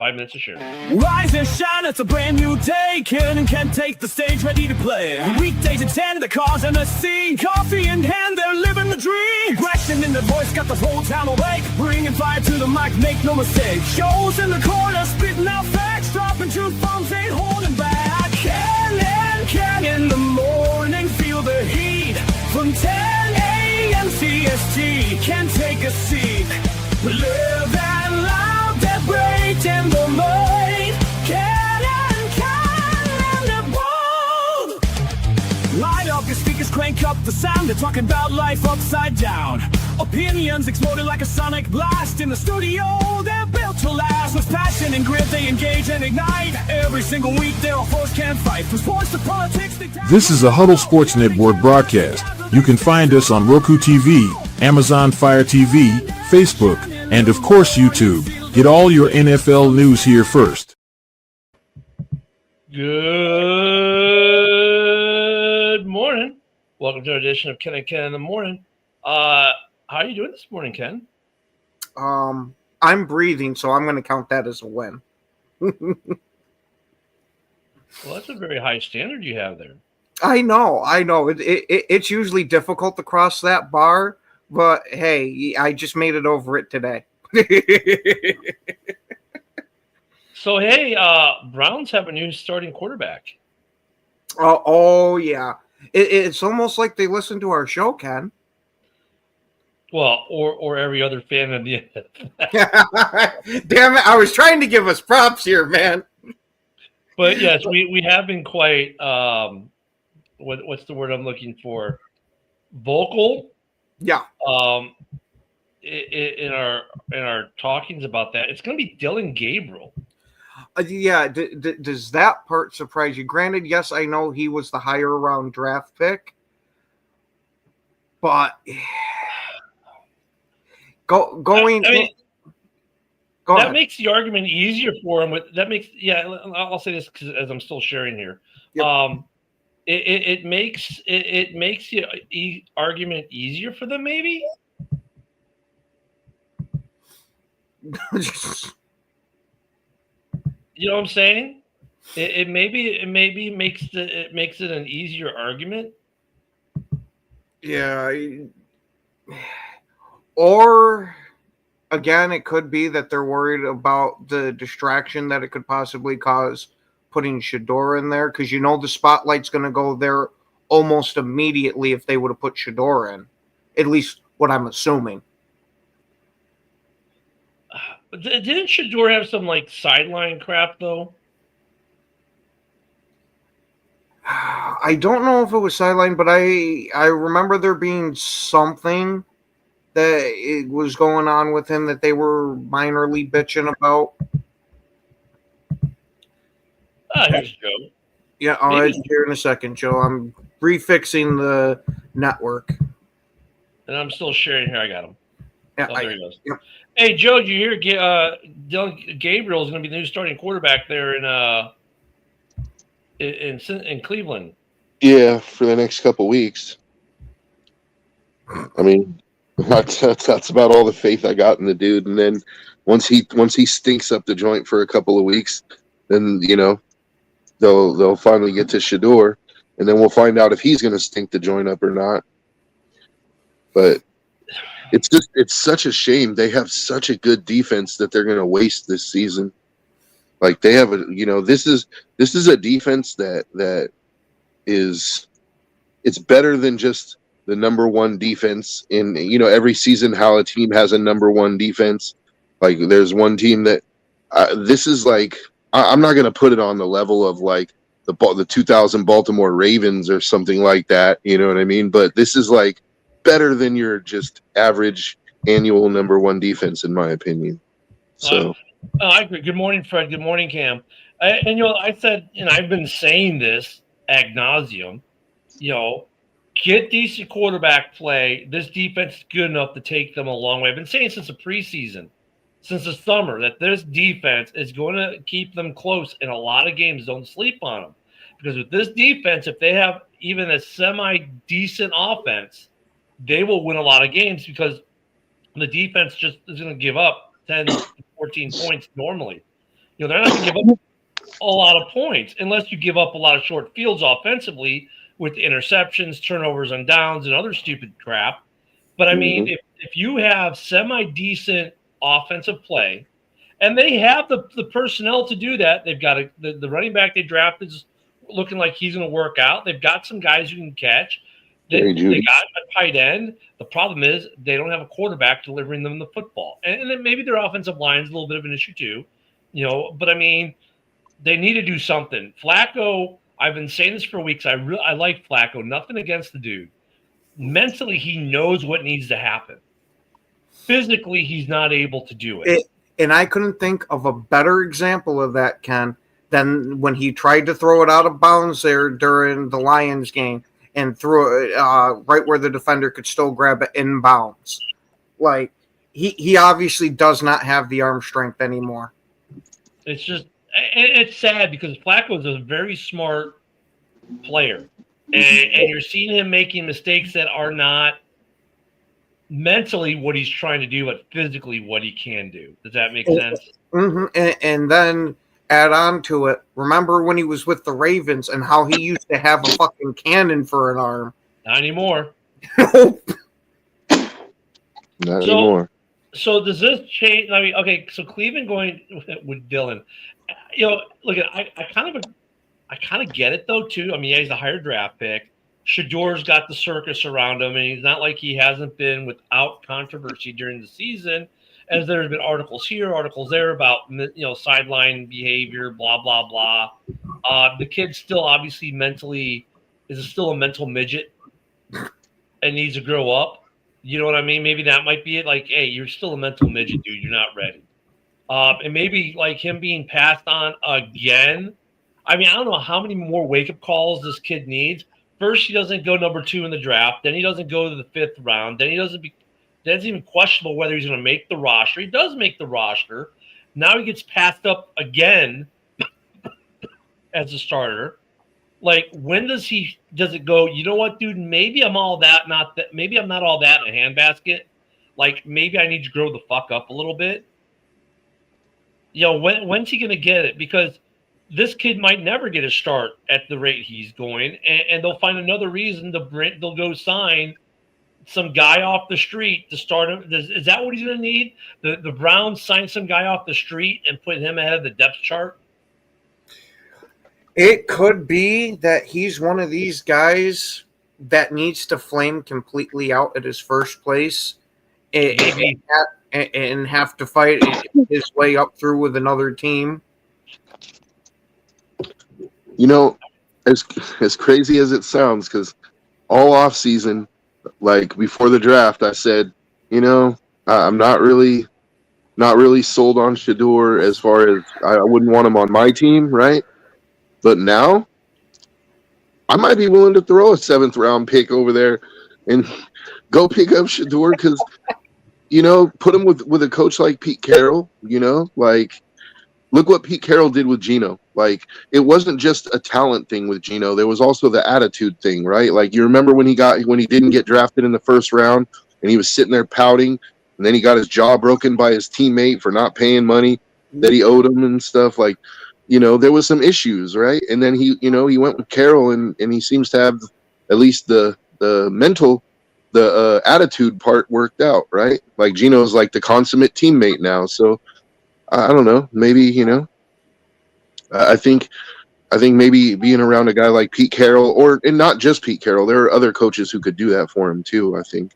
5 minutes to share. Rise and shine, it's a brand new day. Ken can take the stage, ready to play. Weekdays at 10, the cars and the scene. Coffee in hand, they're living the dream. Question in the voice, got the whole town awake. Bringing fire to the mic, make no mistake. Shows in the corner, spitting out facts. Dropping truth bombs, ain't holding back. Ken in the morning, feel the heat. From 10 a.m. CST, can take a seat. Live and loud, that break in the mind. Ken and the bold. Light up your speakers, crank up the sound. They're talking about life upside down. Opinions exploding like a sonic blast. In the studio, they're built to last. With passion and grit, they engage and ignite. Every single week, they're all force can fight. From sports to politics, This is a Huddle Sports Network broadcast. You can find us on Roku TV, Amazon Fire TV, Facebook, and of course YouTube. Get all your NFL news here first. Good morning. Welcome to an edition of Ken and Ken in the morning. How are you doing this morning, Ken? I'm breathing, so I'm going to count that as a win. Well, that's a very high standard you have there. I know. It's usually difficult to cross that bar, but hey, I just made it over it today. So, hey, Browns have a new starting quarterback. Oh yeah. It's almost like they listen to our show, Ken. Well, or every other fan of the Damn it, I was trying to give us props here, man. But yes, we have been quite what's the word I'm looking for? Vocal. Yeah. In our talkings about that, it's going to be Dillon Gabriel. Yeah. Does that part surprise you? Granted, yes, I know he was the higher round draft pick, but going. I mean, go that ahead. makes the argument easier for him. I'll say this because as I'm still sharing here. Yep. It makes the argument easier for them, maybe. You know what I'm saying? It maybe makes it an easier argument. Yeah. Or again, it could be that they're worried about the distraction that it could possibly cause putting Shedeur in there, because you know the spotlight's going to go there almost immediately if they would have put Shedeur in. At least what I'm assuming. Didn't Shedeur have some like sideline crap though? I don't know if it was sideline, but I remember there being something that it was going on with him that they were minorly bitching about. Here's Joe. Yeah, I'll add you here in a second, Joe. I'm refixing the network. And I'm still sharing here. I got him. Yeah, there he goes. Yep. Hey, Joe, did you hear Dillon Gabriel is going to be the new starting quarterback there in Cleveland? Yeah, for the next couple weeks. I mean, that's about all the faith I got in the dude. And then once he stinks up the joint for a couple of weeks, then they'll finally get to Shedeur, and then we'll find out if he's going to stink the joint up or not. But it's such a shame. They have such a good defense that they're going to waste this season. Like they have this is a defense that is, it's better than just the number one defense in, every season, how a team has a number one defense. Like there's one team that this is like, I'm not going to put it on the level of like the 2000 Baltimore Ravens or something like that. You know what I mean? But this is like better than your just average annual number one defense, in my opinion. So I agree. Good morning, Fred. Good morning, Cam. I said, I've been saying this ad nauseum, get decent quarterback play. This defense is good enough to take them a long way. I've been saying since the preseason, since the summer, that this defense is going to keep them close in a lot of games. Don't sleep on them. Because with this defense, if they have even a semi-decent offense, they will win a lot of games because the defense just is going to give up 10, 14 points normally. They're not going to give up a lot of points unless you give up a lot of short fields offensively with interceptions, turnovers on downs, and other stupid crap. But I mean, if you have semi-decent offensive play, and they have the personnel to do that, they've got the running back they drafted is looking like he's going to work out. They've got some guys who can catch. They got a tight end. The problem is they don't have a quarterback delivering them the football. And then maybe their offensive line is a little bit of an issue too, But I mean, they need to do something. Flacco, I've been saying this for weeks. I like Flacco. Nothing against the dude. Mentally, he knows what needs to happen. Physically, he's not able to do it. And I couldn't think of a better example of that, Ken, than when he tried to throw it out of bounds there during the Lions game and threw it right where the defender could still grab it in bounds. Like, he obviously does not have the arm strength anymore. It's sad because Flacco is a very smart player. And you're seeing him making mistakes that are not mentally what he's trying to do, but physically what he can do. Does that make sense? Mm-hmm. And then add on to it, remember when he was with the Ravens and how he used to have a fucking cannon for an arm? Not anymore. Not anymore. So does this change? I mean, okay, so Cleveland going with Dillon. Look, I kind of get it though too. I mean, he's a higher draft pick. Shador's got the circus around him, and he's not like he hasn't been without controversy during the season, as there's been articles here, articles there about sideline behavior, blah blah blah. The kid still obviously mentally is still a mental midget and needs to grow up. You know what I mean? Maybe that might be it. Like, hey, you're still a mental midget, dude. You're not ready. And maybe like him being passed on again. I mean, I don't know how many more wake-up calls this kid needs. First, he doesn't go number 2 in the draft. Then he doesn't go to the 5th round. Then it's even questionable whether he's going to make the roster. He does make the roster. Now he gets passed up again as a starter. Like, when does it go, you know what, dude, maybe I'm all that, not that. Maybe I'm not all that in a handbasket. Like, maybe I need to grow the fuck up a little bit. When's he going to get it? Because this kid might never get a start at the rate he's going, and they'll find another reason they'll go sign some guy off the street to start him. Is that what he's going to need? The Browns sign some guy off the street and put him ahead of the depth chart? It could be that he's one of these guys that needs to flame completely out at his first place and have to fight his way up through with another team. As crazy as it sounds, because all off season, like before the draft, I said, I'm not really sold on Shador as far as I wouldn't want him on my team, right? But now, I might be willing to throw a 7th round pick over there and go pick up Shador because, put him with a coach like Pete Carroll. Like, look what Pete Carroll did with Geno. Like, it wasn't just a talent thing with Geno. There was also the attitude thing, right? Like, you remember when he didn't get drafted in the 1st round and he was sitting there pouting, and then he got his jaw broken by his teammate for not paying money that he owed him and stuff. Like, there was some issues, right? And then he went with Carroll, and he seems to have at least the mental, the attitude part worked out, right? Like, Geno's like the consummate teammate now. So I don't know. Maybe, I think maybe being around a guy like Pete Carroll, and not just Pete Carroll, there are other coaches who could do that for him too. I think,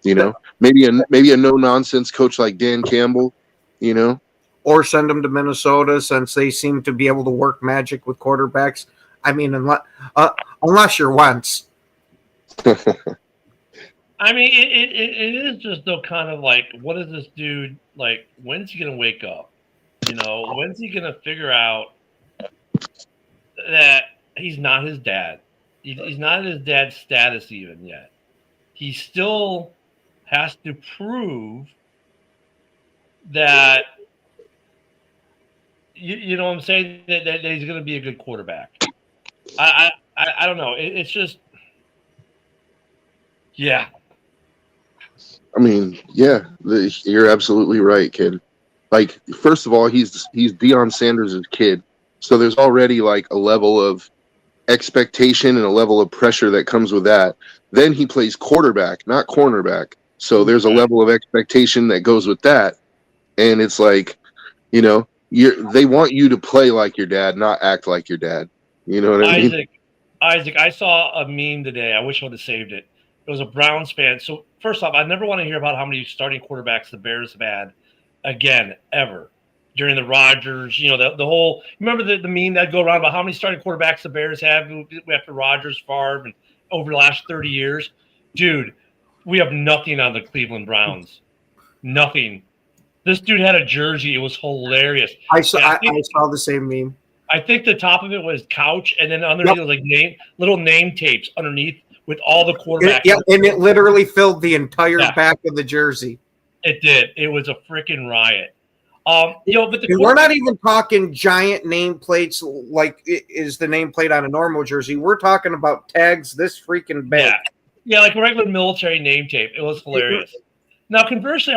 maybe a no nonsense coach like Dan Campbell, or send them to Minnesota since they seem to be able to work magic with quarterbacks. I mean, unless you're Wentz. I mean, it is just though kind of like, what is this dude like? When's he gonna wake up? When's he gonna figure out that he's not his dad? He's not his dad's status even yet. He still has to prove that. You know what I'm saying? That he's going to be a good quarterback. I don't know. It's just, yeah. I mean, yeah, you're absolutely right, kid. like, first of all, he's Deion Sanders' kid, so there's already like a level of expectation and a level of pressure that comes with that. Then he plays quarterback, not cornerback, so there's a level of expectation that goes with that. And it's like, they want you to play like your dad, not act like your dad. You know what I mean? Isaac, I saw a meme today. I wish I would have saved it. It was a Browns fan. So first off, I never want to hear about how many starting quarterbacks the Bears have had again, ever. During the Rodgers, the whole – remember the meme that go around about how many starting quarterbacks the Bears have after Rodgers, Favre, and over the last 30 years? Dude, we have nothing on the Cleveland Browns. Nothing. This dude had a jersey. It was hilarious. I saw the same meme. I think the top of it was couch, and then underneath it was like little name tapes underneath with all the quarterbacks. Yeah, and it literally filled the entire back of the jersey. It did. It was a freaking riot. But we're not even talking giant nameplates like is the nameplate on a normal jersey. We're talking about tags this freaking big. Yeah, like a regular military name tape. It was hilarious. Now, conversely,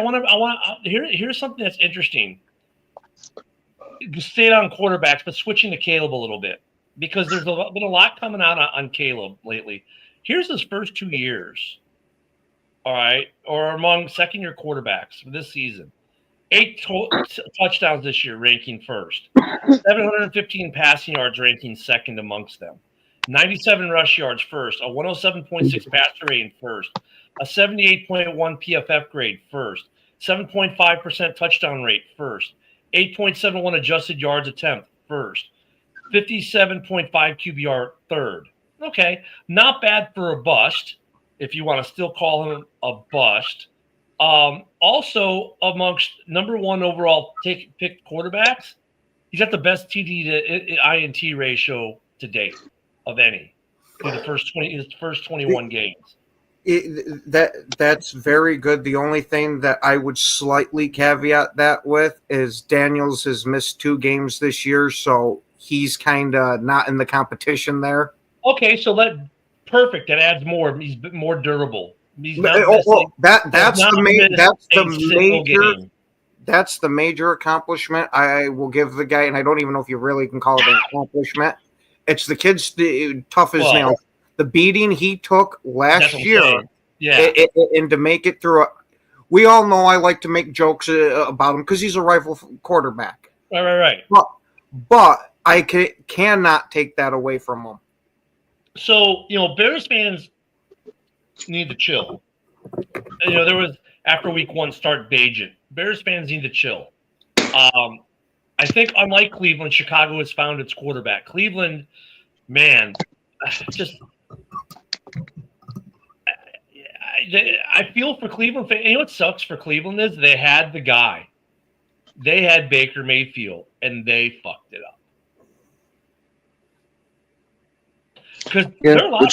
here's something that's interesting. Stayed on quarterbacks, but switching to Caleb a little bit because there's been a lot coming out on Caleb lately. Here's his first 2 years, all right, or among second-year quarterbacks for this season. 8 touchdowns this year, ranking first. 715 passing yards, ranking second amongst them. 97 rush yards first. A 107.6 passer rating first. A 78.1 PFF grade first. 7.5% touchdown rate first. 8.71 adjusted yards attempt first. 57.5 QBR third. Okay, not bad for a bust, if you want to still call him a bust. Also, amongst number one overall picked quarterbacks, he's got the best TD to INT ratio to date of any through his first 21 games. That's very good. The only thing that I would slightly caveat that with is Daniels has missed 2 games this year, so he's kind of not in the competition there. Okay, so perfect. That adds more. He's more durable. That's the major accomplishment I will give the guy, and I don't even know if you really can call it an accomplishment. It's the kid's tough as nails. The beating he took last year, and to make it through. We all know I like to make jokes about him because he's a rifle quarterback. Right. But I cannot take that away from him. So Bears fans need to chill. There was after week 1 start Bagent. Bears fans need to chill. I think unlike Cleveland, Chicago has found its quarterback. Cleveland, man, just I feel for Cleveland fans. You know what sucks for Cleveland is they had the guy. They had Baker Mayfield, and they fucked it up. But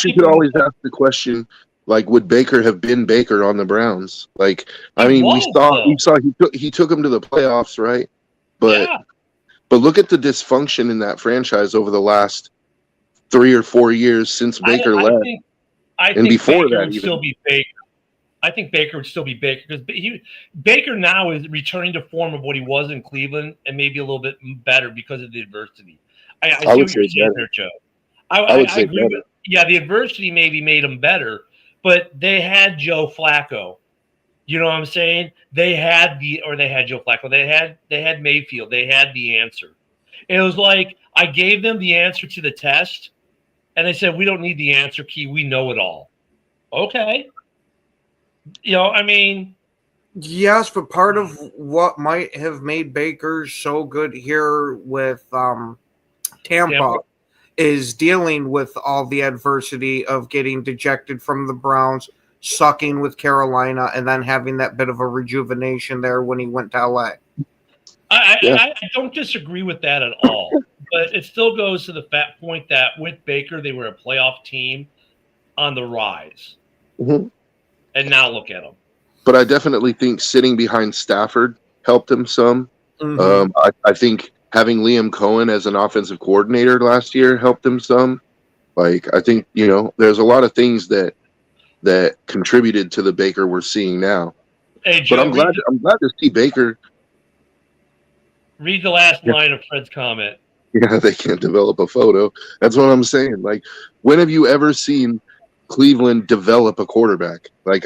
you could always ask the question, like, would Baker have been Baker on the Browns? Like, we saw he took him to the playoffs, right? But look at the dysfunction in that franchise over the last 3 or 4 years since Baker left. I think before Baker would still be Baker. I think Baker would still be Baker because Baker now is returning to form of what he was in Cleveland and maybe a little bit better because of the adversity. I see what you're saying there, Joe. I would say agree with, the adversity maybe made him better, but they had Joe Flacco. You know what I'm saying? They had Joe Flacco. They had Mayfield. They had the answer. It was like I gave them the answer to the test, and they said, we don't need the answer key. We know it all. Okay. Yes, but part of what might have made Baker so good here with Tampa is dealing with all the adversity of getting dejected from the Browns, sucking with Carolina, and then having that bit of a rejuvenation there when he went to LA. I don't disagree with that at all, but it still goes to the point that with Baker, they were a playoff team on the rise. Mm-hmm. And now look at them. But I definitely think sitting behind Stafford helped him some. Mm-hmm. I think having Liam Cohen as an offensive coordinator last year helped him some. Like, I think, there's a lot of things that contributed to the Baker we're seeing now. Hey, Joe, but I'm glad to see Baker. Read the last line of Fred's comment. Yeah, they can't develop a photo. That's what I'm saying. Like, when have you ever seen Cleveland develop a quarterback? Like,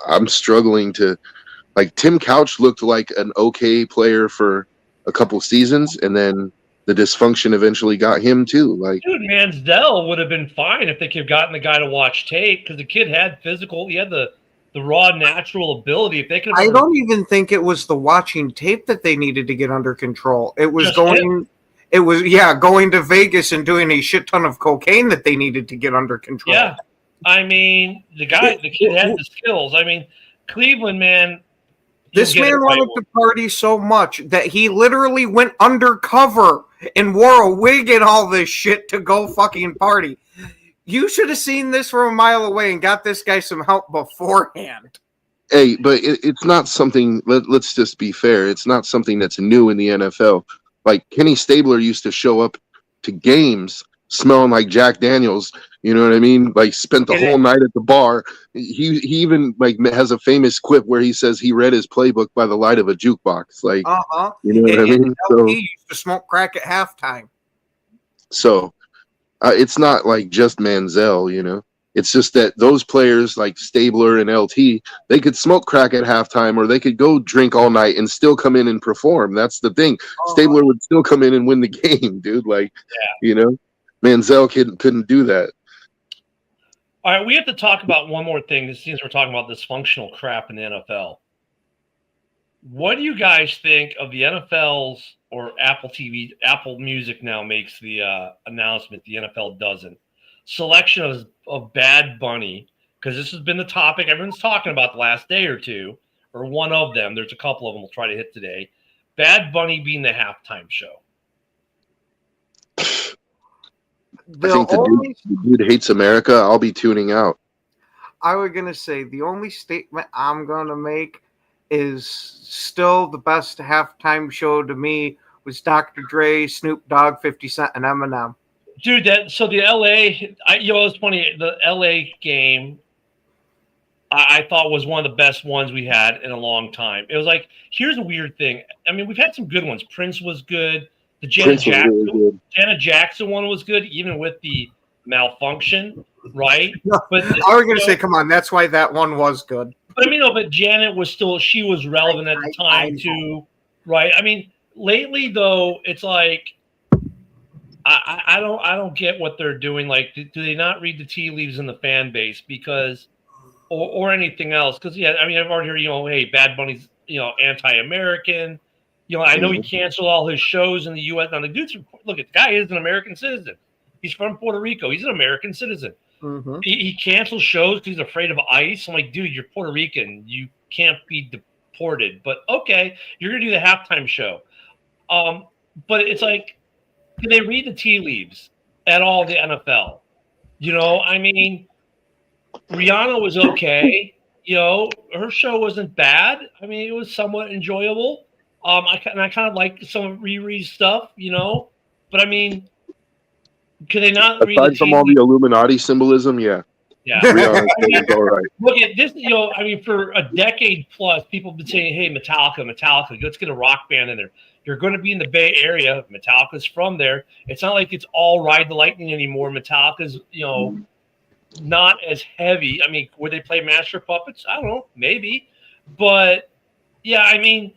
I'm struggling to. Like, Tim Couch looked like an okay player for a couple seasons, and then the dysfunction eventually got him too. Like, Dude, Manziel would have been fine if they could have gotten the guy to watch tape because the kid had physical. He had the raw natural ability. If they could, I don't even think it was the watching tape that they needed to get under control. It was Just going. him. It was going to Vegas and doing a shit ton of cocaine that they needed to get under control. Yeah, I mean the kid had the skills. I mean Cleveland, man. This man wanted to party so much that he literally went undercover and wore a wig and all this shit to go fucking party. You should have seen this from a mile away and got this guy some help beforehand. hey, but it's not something. Let's just be fair. It's not something that's new in the NFL. Like, Kenny Stabler used to show up to games smelling like Jack Daniels. You know what I mean? Like, spent the whole night at the bar. He even like has a famous quip where he says he read his playbook by the light of a jukebox. Like, you know what I mean? So, he used to smoke crack at halftime. So it's not like just Manziel, you know. It's just that those players like Stabler and LT, they could smoke crack at halftime, or they could go drink all night and still come in and perform. That's the thing. Stabler would still come in and win the game, dude. Like, you know, Manziel couldn't do that. All right, we have to talk about one more thing since we're talking about dysfunctional crap in the NFL. What do you guys think of the NFL's or Apple TV? Apple Music now makes the announcement. The NFL doesn't. Selection of Bad Bunny, because this has been the topic everyone's talking about the last day or two, or one of them. There's a couple of them we'll try to hit today. Bad Bunny being the halftime show. I think the dude hates America. I'll be tuning out. I was going to say the only statement I'm going to make is still the best halftime show to me was Dr. Dre, Snoop Dogg, 50 Cent, and Eminem. Dude, the LA, it's funny. The LA game, I thought was one of the best ones we had in a long time. It was like, here's a weird thing. I mean, we've had some good ones. Prince was good. The Janet Jackson one was good, even with the malfunction, right? No, but I was going to say, come on, that's why that one was good. But I mean, but Janet was she was relevant at the time too, right? I mean, lately though, it's like I don't get what they're doing. Like, do they not read the tea leaves in the fan base because, or anything else? Because I mean, I've already heard, hey, Bad Bunny's anti-American. I know he canceled all his shows in the U.S. Now, the dude's look, the guy is an American citizen. He's from Puerto Rico. He's an American citizen. Mm-hmm. He cancels shows because he's afraid of ICE. I'm like, dude, you're Puerto Rican. You can't be deported. But okay, you're gonna do the halftime show. But it's like, do they read the tea leaves at all? The NFL, I mean, Rihanna was okay. Her show wasn't bad. I mean, it was somewhat enjoyable. I kind of like some of Riri's stuff, but I mean, could they not read aside from all the Illuminati symbolism? Yeah. Rihanna's all right. Look at this, I mean, for a decade plus, people have been saying, hey, Metallica, let's get a rock band in there. You're going to be in the Bay Area. Metallica's from there. It's not like it's all Ride the Lightning anymore. Metallica's, not as heavy. I mean, would they play Master of Puppets? I don't know, maybe. But, yeah, I mean,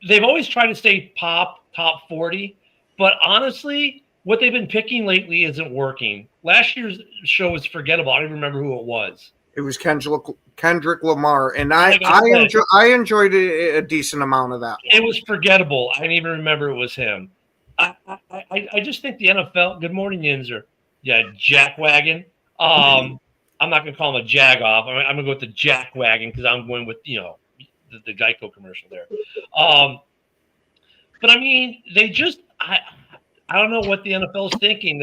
they've always tried to stay pop, top 40. But honestly, what they've been picking lately isn't working. Last year's show was forgettable. I don't even remember who it was. It was Kendrick Lamar, and I enjoyed a decent amount of that. It was forgettable. I didn't even remember it was him. I just think the NFL. Good morning, Yinzer. Yeah, Jackwagon. I'm not going to call him a Jag-off. I'm going to go with the Jackwagon because I'm going with the Geico commercial there. But I mean, they just I don't know what the NFL is thinking.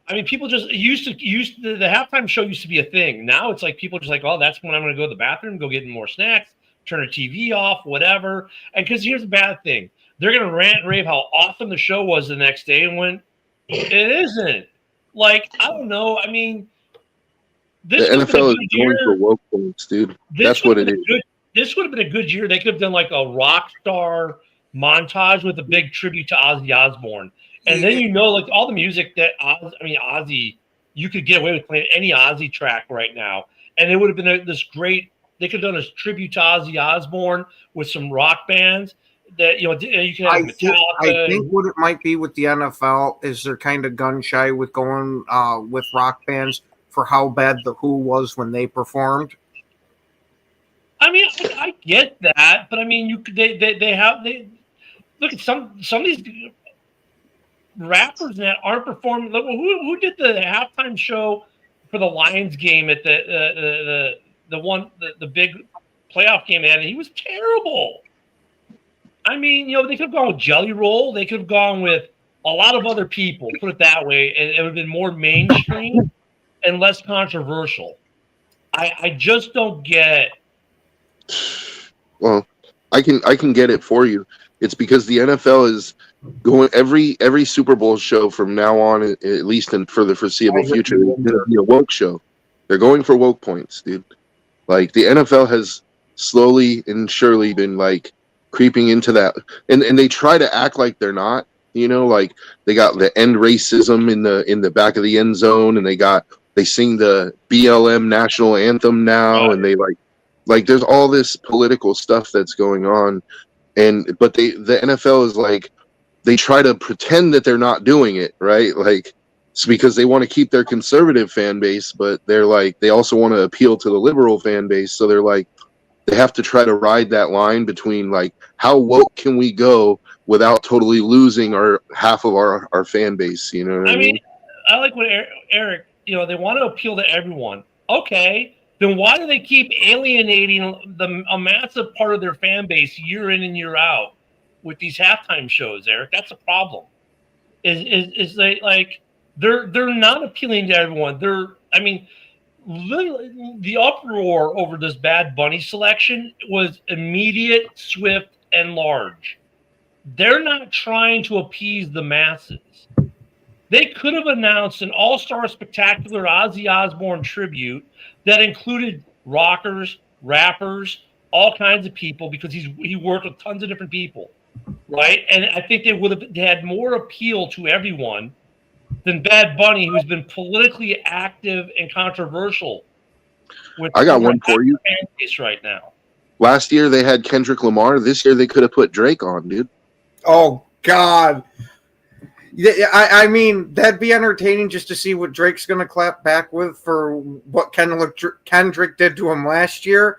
I mean, people just used to the halftime show used to be a thing. Now it's like people are just like, oh, that's when I'm going to go to the bathroom, go get more snacks, turn the TV off, whatever. And because here's the bad thing, they're going to rant and rave how awesome the show was the next day, and when it isn't, like, I don't know. I mean, the NFL is going for woke points, dude. That's what it is. this would have been a good year. They could have done like a rock star montage with a big tribute to Ozzy Osbourne. And then like all the music that Ozzy, you could get away with playing any Ozzy track right now. And it would have been this great, they could have done a tribute to Ozzy Osbourne with some rock bands that, you can have Metallica. I think what it might be with the NFL is they're kind of gun shy with going with rock bands for how bad the Who was when they performed. I mean, I get that, but I mean, they look at some of these rappers that aren't performing. Look, who did the halftime show for the Lions game at the big playoff game? And he was terrible. I mean, they could have gone with Jelly Roll. They could have gone with a lot of other people. Put it that way, and it would have been more mainstream and less controversial. I just don't get. Well, I can get it for you. It's because the NFL is going every Super Bowl show from now on, at least for the foreseeable future, is going to be a woke show. They're going for woke points, dude. Like the NFL has slowly and surely been like creeping into that, and they try to act like they're not. Like they got the end racism in the back of the end zone, and they sing the BLM national anthem now, right. And they like there's all this political stuff that's going on, but the NFL is like they try to pretend that they're not doing it, right? Like it's because they want to keep their conservative fan base, but they're like they also want to appeal to the liberal fan base, so they're like they have to try to ride that line between like how woke can we go without totally losing half of our fan base, you know what I mean? I like what Eric, they want to appeal to everyone. Okay. Then why do they keep alienating a massive part of their fan base year in and year out with these halftime shows, Eric? That's a problem. Is they like they're not appealing to everyone. Literally, the uproar over this Bad Bunny selection was immediate, swift, and large. They're not trying to appease the masses. They could have announced an all-star spectacular Ozzy Osbourne tribute that included rockers, rappers, all kinds of people, because he worked with tons of different people, right? And I think they would have had more appeal to everyone than Bad Bunny, who's been politically active and controversial. I got one for you. Fan base right now. Last year they had Kendrick Lamar. This year they could have put Drake on, dude. Oh God. Yeah, I mean, that'd be entertaining just to see what Drake's going to clap back with for what Kendrick did to him last year.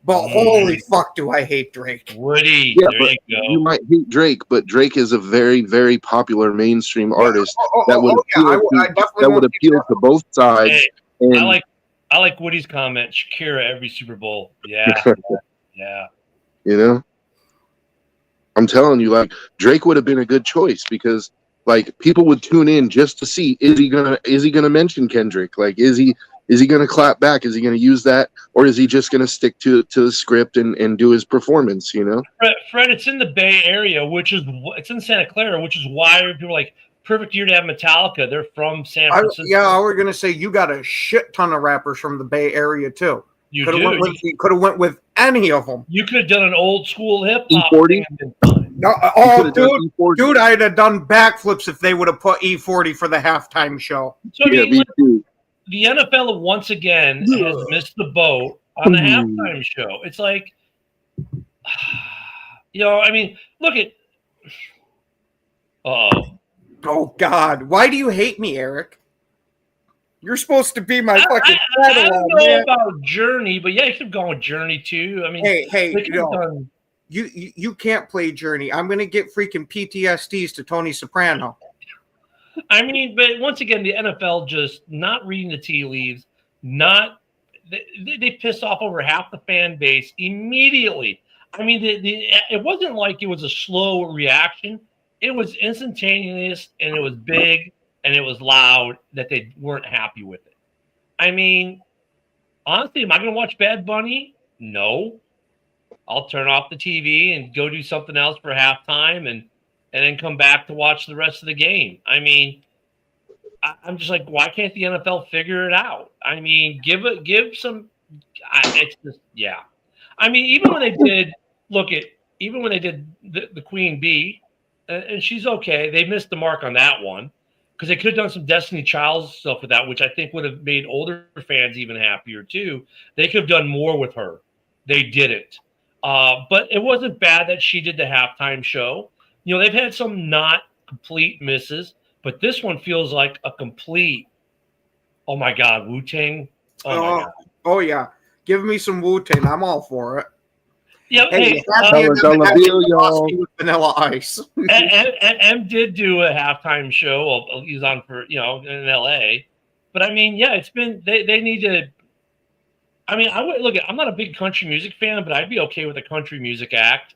But holy fuck, do I hate Drake. Woody, yeah, there you go. You might hate Drake, but Drake is a very, very popular mainstream artist that would appeal to both sides. Hey, and I like Woody's comment. Shakira every Super Bowl. Yeah. Yeah. I'm telling you, like Drake would have been a good choice because like people would tune in just to see is he gonna mention Kendrick? Like is he gonna clap back? Is he gonna use that, or is he just gonna stick to the script and do his performance? Fred, it's in the Bay Area, it's in Santa Clara, which is why people are like perfect year to have Metallica. They're from San Francisco. I was gonna say you got a shit ton of rappers from the Bay Area too. You could have went with any of them. You could have done an old school hip hop. E40. No, dude, I'd have done backflips if they would have put E40 for the halftime show. So the NFL once again has missed the boat on the halftime show. It's like, look at. Oh God, why do you hate me, Eric? You're supposed to be my fucking. I don't know about Journey, but yeah, you could have gone with Journey too. I mean, hey, you can't play Journey. I'm gonna get freaking PTSDs to Tony Soprano. I mean, but once again, the NFL just not reading the tea leaves. They pissed off over half the fan base immediately. I mean, it wasn't like it was a slow reaction. It was instantaneous, and it was big. And it was loud that they weren't happy with it. I mean, honestly, am I going to watch Bad Bunny? No. I'll turn off the TV and go do something else for halftime and then come back to watch the rest of the game. I mean, I'm just like, why can't the NFL figure it out? I mean, give some. It's just, yeah. I mean, even when they did even when they did the Queen Bee, and she's okay. They missed the mark on that one because they could have done some Destiny Child stuff with that, which I think would have made older fans even happier too. They could have done more with her. They didn't. But it wasn't bad that she did the halftime show. You know, they've had some not complete misses, but this one feels like a complete. Oh my God, Wu-Tang. Oh my God. Oh yeah, give me some Wu-Tang. I'm all for it. Yeah, Hey, y'all. with Vanilla Ice. M did do a halftime show. He's on for in LA, but I mean, yeah, it's been they need to. I mean, I would look at. I'm not a big country music fan, but I'd be okay with a country music act.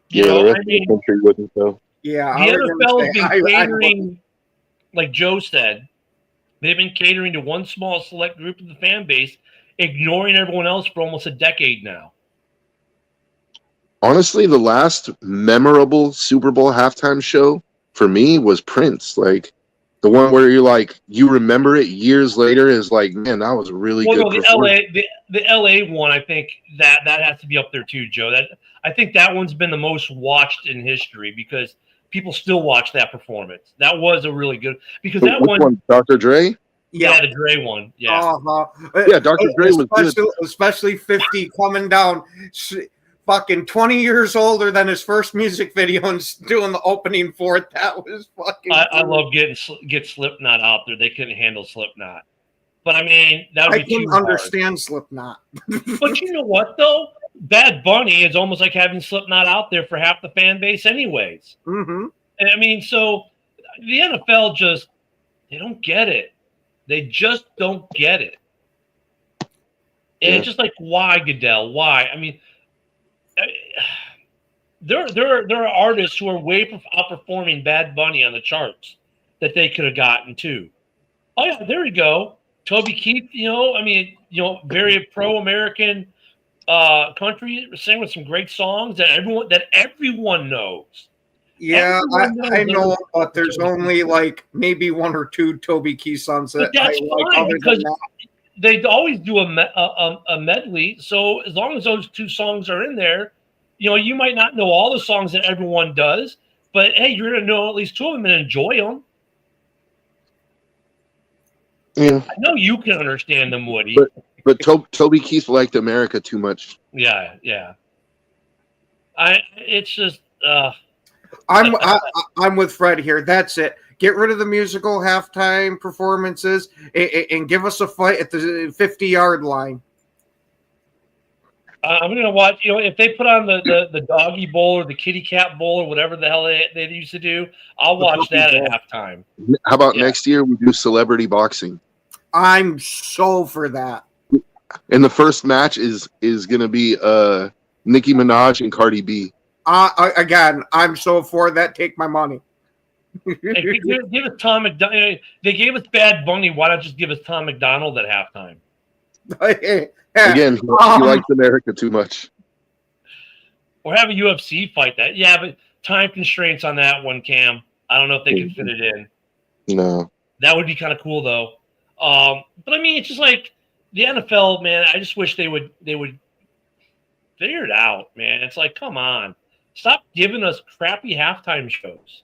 Yeah, the rest of the country wouldn't though. Yeah, the NFL has been catering, like Joe said, they've been catering to one small select group of the fan base, ignoring everyone else for almost a decade now. Honestly, the last memorable Super Bowl halftime show for me was Prince. Like the one where you're like, you remember it years later is like, man, that was a really good. No, the LA one, I think that has to be up there too, Joe. I think that one's been the most watched in history because people still watch that performance. That was a really good because that one, Dr. Dre. Yeah, the Dre one. Yeah, yeah, Dr. Dre was good, especially 50 coming down. Fucking 20 years older than his first music video and doing the opening for it. That was fucking. I love get Slipknot out there. They couldn't handle Slipknot, but I mean that would be couldn't understand Slipknot. But you know what though? Bad Bunny is almost like having Slipknot out there for half the fan base, anyways. Mm-hmm. I mean, so the NFL they don't get it. They just don't get it. And it's just like, why, Goodell? Why? I mean. There are artists who are way outperforming Bad Bunny on the charts that they could have gotten too. Oh yeah, there we go. Toby Keith, very pro-American country singer with some great songs that everyone knows. Yeah, I know, but there's only like maybe one or two Toby Keith songs that I like. Other because than that. They always do a medley. So as long as those two songs are in there, you might not know all the songs that everyone does, but hey, you're going to know at least two of them and enjoy them. Yeah, I know you can understand them, Woody. But Toby Keith liked America too much. Yeah. It's just. I'm with Fred here. That's it. Get rid of the musical halftime performances and give us a fight at the 50-yard line. I'm going to watch, if they put on the doggy bowl or the kitty cat bowl or whatever the hell they used to do, I'll watch that at halftime. How about next year we do celebrity boxing? I'm so for that. And the first match is going to be Nicki Minaj and Cardi B. Again, I'm so for that. Take my money. Hey, give us Tom McDonald. They gave us Bad Bunny. Why not just give us Tom McDonald at halftime? Again, he likes America too much. Or have a UFC fight that. Yeah, but time constraints on that one, Cam. I don't know if they can fit it in. No. That would be kind of cool, though. But, I mean, it's just like the NFL, man, I just wish they would figure it out, man. It's like, come on. Stop giving us crappy halftime shows.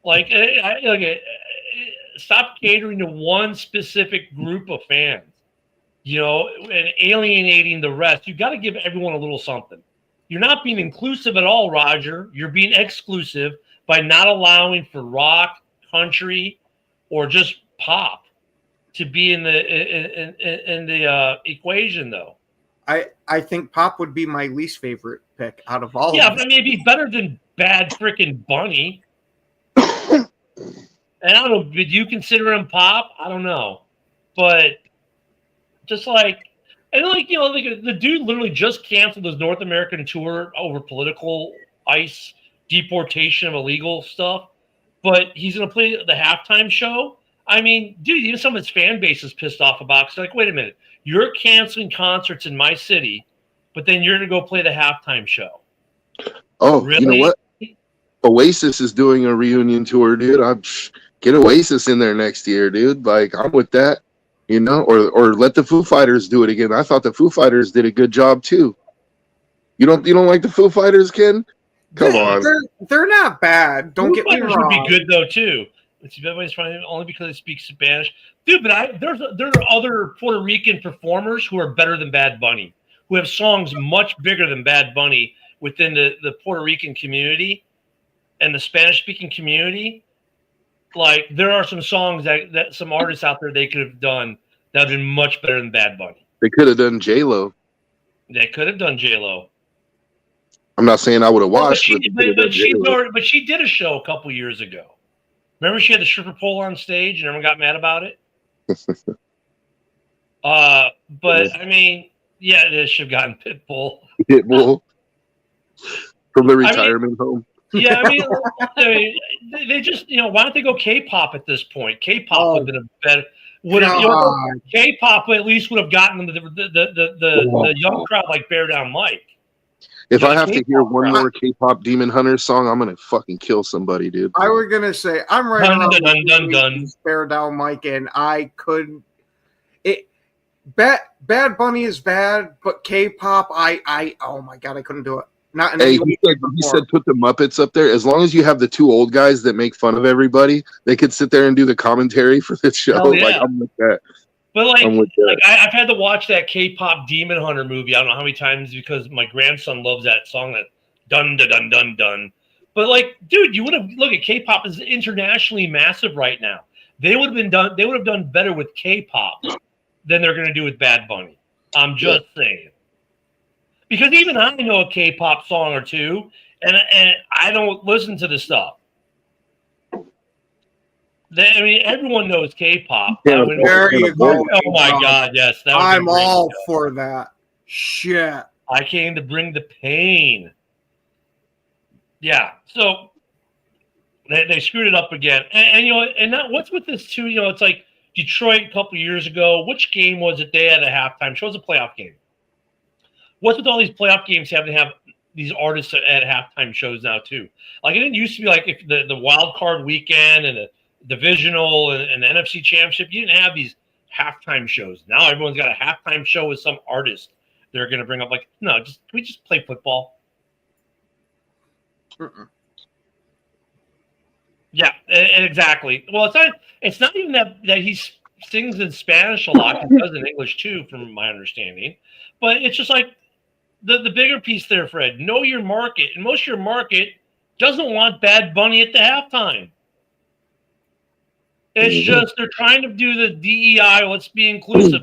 Like, stop catering to one specific group of fans, and alienating the rest. You got to give everyone a little something. You're not being inclusive at all, Roger. You're being exclusive by not allowing for rock, country, or just pop to be in the equation, though. I think pop would be my least favorite pick out of all. Yeah, but I mean, it'd be better than Bad Frickin' Bunny. And I don't know, did you consider him pop? I don't know. But just like, and like, the dude literally just canceled his North American tour over political ICE deportation of illegal stuff. But he's going to play the halftime show. I mean, dude, even some of his fan base is pissed off about it. It's like, wait a minute. You're canceling concerts in my city, but then you're going to go play the halftime show. Oh, really? You know what? Oasis is doing a reunion tour, dude. Get Oasis in there next year, dude. Like, I'm with that. You know, or let the Foo Fighters do it again. I thought the Foo Fighters did a good job too. You don't like the Foo Fighters, Ken? Come on. They're not bad. Don't get me Fighters wrong. would be good though too. Everybody's trying only because they speak Spanish, dude. But there are other Puerto Rican performers who are better than Bad Bunny, who have songs much bigger than Bad Bunny within the Puerto Rican community and the Spanish speaking community. Like there are some songs that some artists out there they could have done that would have been much better than Bad Bunny. They could have done J-Lo. They could have done J-Lo. I'm not saying I would have watched, but she did a show a couple years ago. Remember she had the stripper pole on stage and everyone got mad about it? But I mean, yeah, they should have gotten Pitbull. Pitbull from the retirement home. Yeah, I mean, they just, why don't they go K-pop at this point? K-pop would have been a better. K-pop at least would have gotten the young crowd like Bear Down Mike. If I have to hear one more K-pop Demon Hunter song, I'm gonna fucking kill somebody, dude. I was gonna say I'm right around Bear Down Mike, and I couldn't. Bad Bunny is bad, but K-pop, oh my god, I couldn't do it. Not in he said put the Muppets up there. As long as you have the two old guys that make fun of everybody, they could sit there and do the commentary for the show. Oh, yeah. Like I'm with that. But I've had to watch that K-pop Demon Hunter movie. I don't know how many times because my grandson loves that song that dun dun dun dun dun. But like, dude, you would have look at K-pop is internationally massive right now. They would have done better with K-pop than they're going to do with Bad Bunny. I'm just saying. Because even I know a K-pop song or two, and I don't listen to the stuff. I mean, everyone knows K-pop. There you go. Oh my God, yes. I'm all for that. Shit. I came to bring the pain. Yeah. So they screwed it up again. And what's with this too? It's like Detroit a couple years ago. Which game was it? They had a halftime show. It was a playoff game. What's with all these playoff games having to have these artists at halftime shows now too? Like it didn't used to be like if the wild card weekend and the divisional and the NFC championship, you didn't have these halftime shows. Now everyone's got a halftime show with some artist they're going to bring up. Like, no, can we just play football? Yeah, exactly. Well, it's not even that he sings in Spanish a lot. He does in English too, from my understanding. But it's just like the bigger piece there, Fred. Know your market, and most of your market doesn't want Bad Bunny at the halftime. It's just they're trying to do the DEI. Let's be inclusive.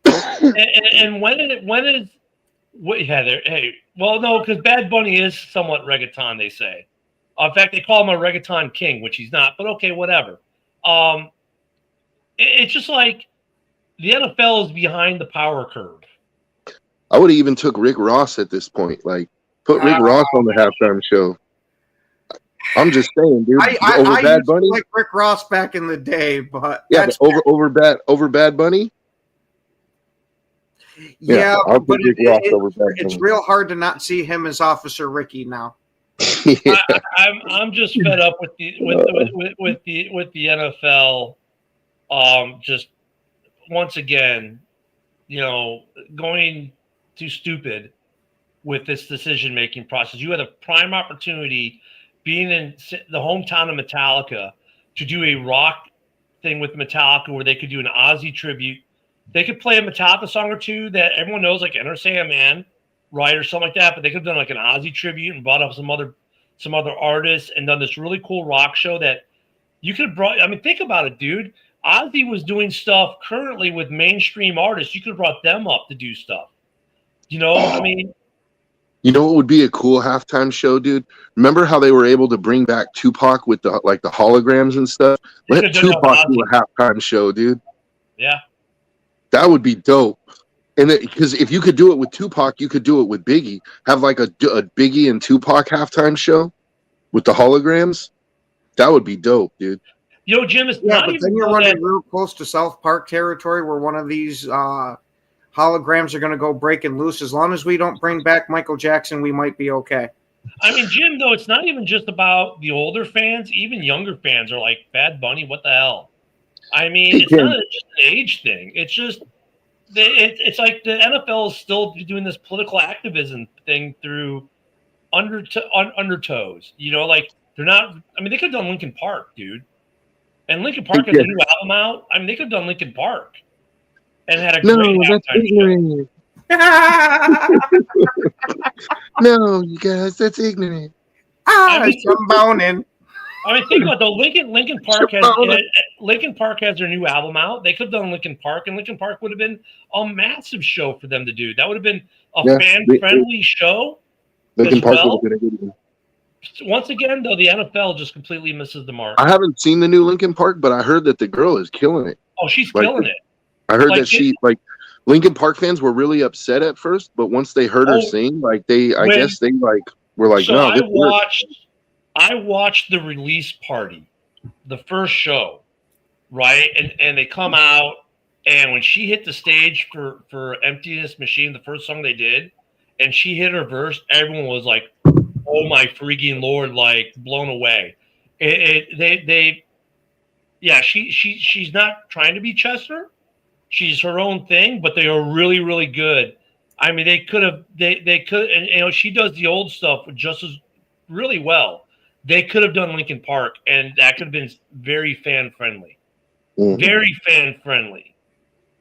and when is what? Yeah, no, because Bad Bunny is somewhat reggaeton. They say. In fact, they call him a reggaeton king, which he's not. But okay, whatever. It's just like the NFL is behind the power curve. I would have even took Rick Ross at this point. Like, put Rick Ross on the halftime show. I'm just saying, dude. I Bad Bunny, like Rick Ross back in the day, but yeah, but over Bad Bunny. Yeah, I'll put Rick Ross over Bad Bunny. It's real hard to not see him as Officer Ricky now. Yeah. I'm just fed up with the NFL. Just once again, going too stupid with this decision-making process. You had a prime opportunity being in the hometown of Metallica to do a rock thing with Metallica where they could do an Ozzy tribute. They could play a Metallica song or two that everyone knows, like Enter Sandman, right, or something like that, but they could have done like an Ozzy tribute and brought up some other artists and done this really cool rock show that you could have brought. I mean, think about it, dude. Ozzy was doing stuff currently with mainstream artists. You could have brought them up to do stuff. I mean, you know what would be a cool halftime show, dude? Remember how they were able to bring back Tupac with the holograms and stuff? Let Tupac do a halftime show, dude. Yeah, that would be dope. And because if you could do it with Tupac, you could do it with Biggie. Have like a Biggie and Tupac halftime show with the holograms. That would be dope, dude. Jim, it's not but even then you're running real close to South Park territory where one of these holograms are going to go breaking loose. As long as we don't bring back Michael Jackson, we might be okay. I mean, Jim, though, it's not even just about the older fans. Even younger fans are like, Bad Bunny, what the hell? I mean, it's not just an age thing. It's just it's like the NFL is still doing this political activism thing through undertows. You know, like they're not. I mean, they could have done Linkin Park, dude. And Linkin Park has a new album out. I mean, they could have done Linkin Park and had a great halftime show. No, you guys, that's ignorant. Boning. I mean, think about it, though. Linkin Park has their new album out. They could have done Linkin Park, and Linkin Park would have been a massive show for them to do. That would have been a fan-friendly show. Linkin Park would have been a good one. Once again, though, the NFL just completely misses the mark. I haven't seen the new Linkin Park, but I heard that the girl is killing it. Oh, she's killing it. I heard that Linkin Park fans were really upset at first, but once they heard her sing, I guess they were like, so no. I watched the release party, the first show, right? And they come out, and when she hit the stage for Emptiness Machine, the first song they did, and she hit her verse, everyone was like, oh my freaking Lord, like blown away. She's not trying to be Chester. She's her own thing, but they are really, really good. I mean, they could, and you know, she does the old stuff just as really well. They could have done Linkin Park, and that could have been very fan friendly. Mm-hmm. Very fan friendly.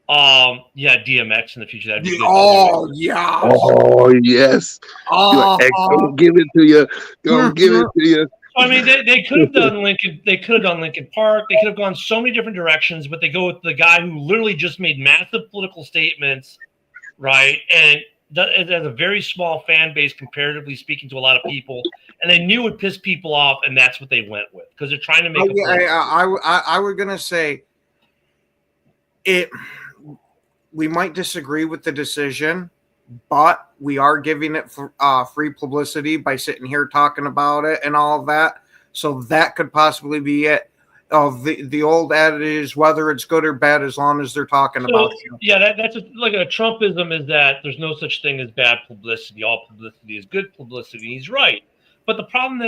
DMX in the future. That'd be good. Oh yeah. Oh yes. Don't give it to you. Don't give it to you. I mean, they could have done Linkin. They could have done Linkin Park. They could have gone so many different directions, but they go with the guy who literally just made massive political statements, right? And it has a very small fan base, comparatively speaking, to a lot of people. And they knew it would piss people off, and that's what they went with because they're trying to make. I was gonna say it. We might disagree with the decision, but we are giving it free publicity by sitting here talking about it and all of that. So that could possibly be it. The old adage is whether it's good or bad, as long as they're talking about it. Yeah, that's like a Trumpism is that there's no such thing as bad publicity. All publicity is good publicity. He's right. But the problem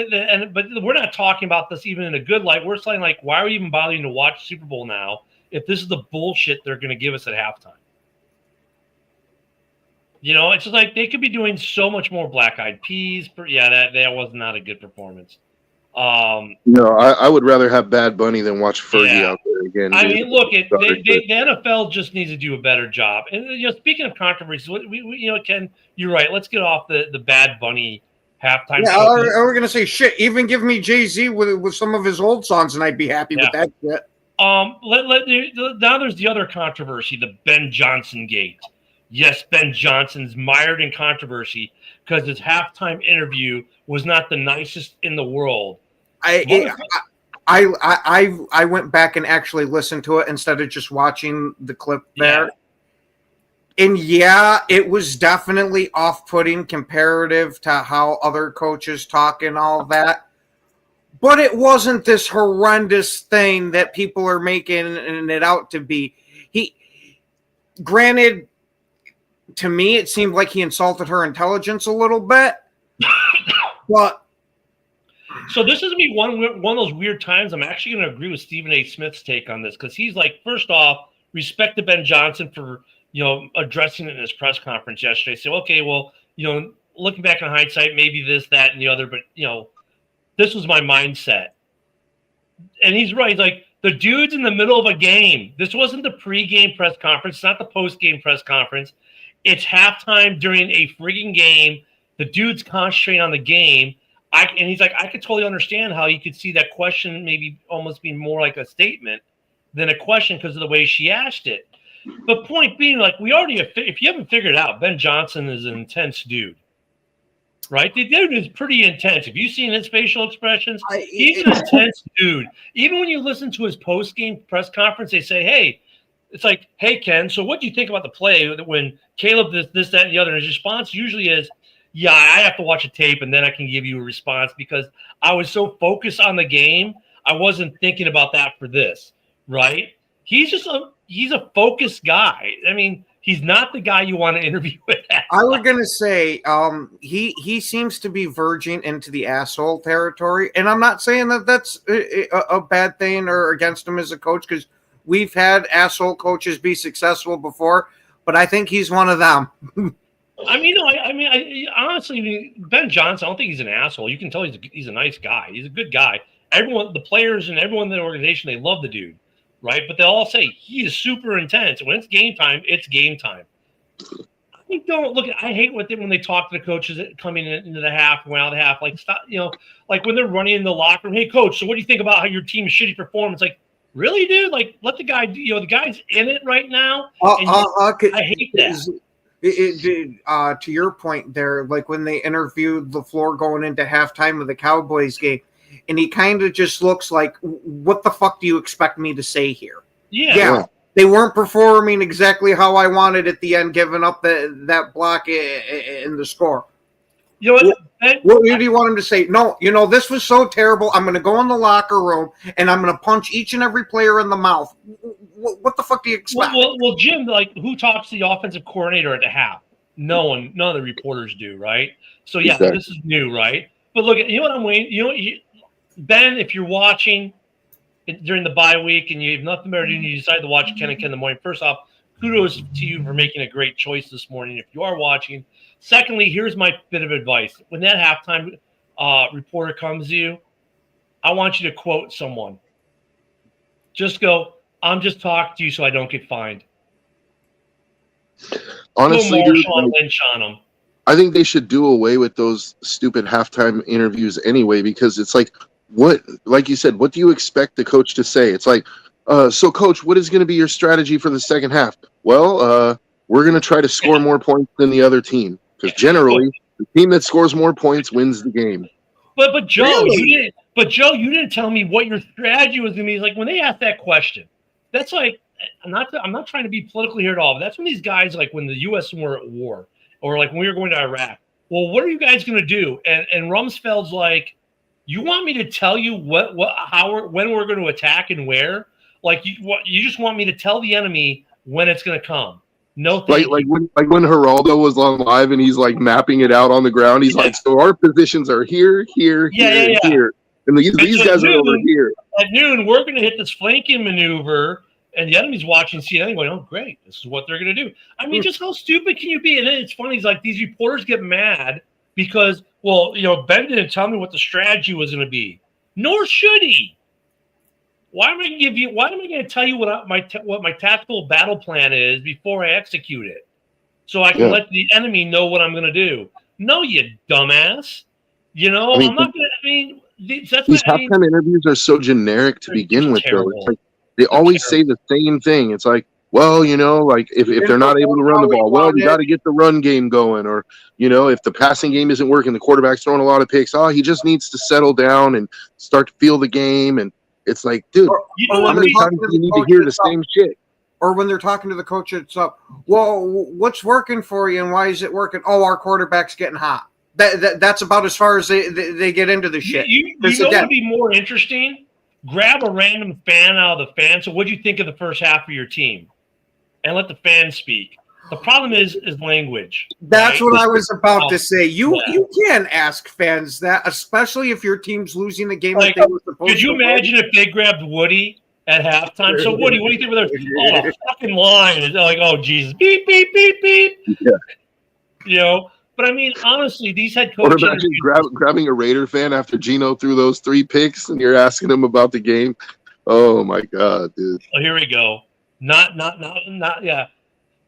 but we're not talking about this even in a good light. We're saying, like, why are we even bothering to watch Super Bowl now if this is the bullshit they're going to give us at halftime? You know, it's just like they could be doing so much more Black Eyed Peas. That was not a good performance. I would rather have Bad Bunny than watch Fergie out there again. I mean, look, the NFL just needs to do a better job. And speaking of controversies, Ken, you're right. Let's get off the Bad Bunny halftime. Yeah, we're gonna say shit. Even give me Jay-Z with some of his old songs, and I'd be happy with that shit. Now there's the other controversy, the Ben Johnson gate. Yes, Ben Johnson's mired in controversy because his halftime interview was not the nicest in the world. I went back and actually listened to it instead of just watching the clip there. Yeah. And it was definitely off-putting comparative to how other coaches talk and all that. But it wasn't this horrendous thing that people are making it out to be. Granted, to me, it seemed like he insulted her intelligence a little bit. But so this is gonna be one of those weird times. I'm actually going to agree with Stephen A. Smith's take on this because he's like, first off, respect to Ben Johnson for addressing it in his press conference yesterday. So okay, well, looking back in hindsight, maybe this, that, and the other, but this was my mindset. And he's right. He's like, the dude's in the middle of a game. This wasn't the pre-game press conference. It's not the post-game press conference. It's halftime during a frigging game. The dude's concentrating on the game. And he's like, I could totally understand how you could see that question maybe almost being more like a statement than a question because of the way she asked it. But point being, like, if you haven't figured it out, Ben Johnson is an intense dude. Right? The dude is pretty intense. Have you seen his facial expressions? He's an intense dude. Even when you listen to his post-game press conference, they say, hey, it's like, hey, Ken, so what do you think about the play when Caleb this, that, and the other? And his response usually is, yeah, I have to watch a tape and then I can give you a response because I was so focused on the game, I wasn't thinking about that for this, right? He's a focused guy. I mean, he's not the guy you want to interview with. I was going to say he seems to be verging into the asshole territory. And I'm not saying that that's a bad thing or against him as a coach because we've had asshole coaches be successful before, but I think he's one of them. Honestly, Ben Johnson, I don't think he's an asshole. You can tell he's a nice guy. He's a good guy. Everyone, the players and everyone in the organization, they love the dude, right? But they'll all say he is super intense. When it's game time, it's game time. I hate when they talk to the coaches coming into the half, went out of the half, like stop, like when they're running in the locker room. Hey, coach, so what do you think about how your team's shitty performance? Like, really, dude? Like, let the guy. The guy's in it right now. I hate that. To your point there, like when they interviewed LaFleur going into halftime of the Cowboys game, and he kind of just looks like, what the fuck do you expect me to say here? Yeah. They weren't performing exactly how I wanted at the end, giving up that block in the score. You know what? What do you want him to say? No, this was so terrible. I'm going to go in the locker room and I'm going to punch each and every player in the mouth. What the fuck do you expect? Well, Jim, like, who talks to the offensive coordinator at the half? No one. None of the reporters do, right? So yeah, This is new, right? But look, you know what I'm waiting. Ben, if you're watching during the bye week and you have nothing better to do and you decide to watch Ken and Ken in the morning, first off, kudos to you for making a great choice this morning if you are watching. Secondly, here's my bit of advice. When that halftime reporter comes to you, I want you to quote someone. Just go, I'm just talking to you so I don't get fined. Honestly, dude, Lynch on them. I think they should do away with those stupid halftime interviews anyway, because it's like, like you said, what do you expect the coach to say? It's like, so coach, what is going to be your strategy for the second half? Well, we're going to try to score more points than the other team, because generally the team that scores more points wins the game. But Joe, you didn't tell me what your strategy was going to be. Like when they asked that question, that's like, I'm not trying to be political here at all, but that's when these guys, like when the U.S. were at war, or like when we were going to Iraq. Well, what are you guys going to do? And Rumsfeld's like, you want me to tell you when we're going to attack and where? Like you just want me to tell the enemy when it's going to come? No, like when Geraldo was on live and he's like mapping it out on the ground. He's like, so our positions are here, here, here, and these guys are over here. At noon, we're going to hit this flanking maneuver, and the enemy's watching CNN going, "Oh, great, this is what they're going to do." I mean, just how stupid can you be? And then it's funny. It's like these reporters get mad because, well, Ben didn't tell me what the strategy was going to be, nor should he. Why am I going to tell you what my tactical battle plan is before I execute it, so I can let the enemy know what I'm going to do? No, you dumbass. I'm not going to. I mean, these halftime interviews are so generic to begin with, though. It's like they always say the same thing. It's like, well, like if they're not able to run the ball, well, we got to get the run game going, or if the passing game isn't working, the quarterback's throwing a lot of picks. Oh, he just needs to settle down and start to feel the game. And it's like, dude, how many times do you need to hear the same shit? Or when they're talking to the coach, it's up. Well, what's working for you, and why is it working? Oh, our quarterback's getting hot. That's about as far as they get into the shit. What would be more interesting? Grab a random fan out of the fan. So, what do you think of the first half of your team? And let the fans speak. The problem is language. That's right? What I was about to say. You can ask fans that, especially if your team's losing the game. Like, that they were supposed could you imagine if they grabbed Woody at halftime? So, Woody, what do you think of the fucking line? It's like, oh, Jesus, beep, beep, beep, beep. Yeah. But I mean, honestly, these head coaches. Or imagine grabbing a Raider fan after Geno threw those 3 picks, and you're asking him about the game. Oh my God, dude. Oh, here we go. Not. Yeah.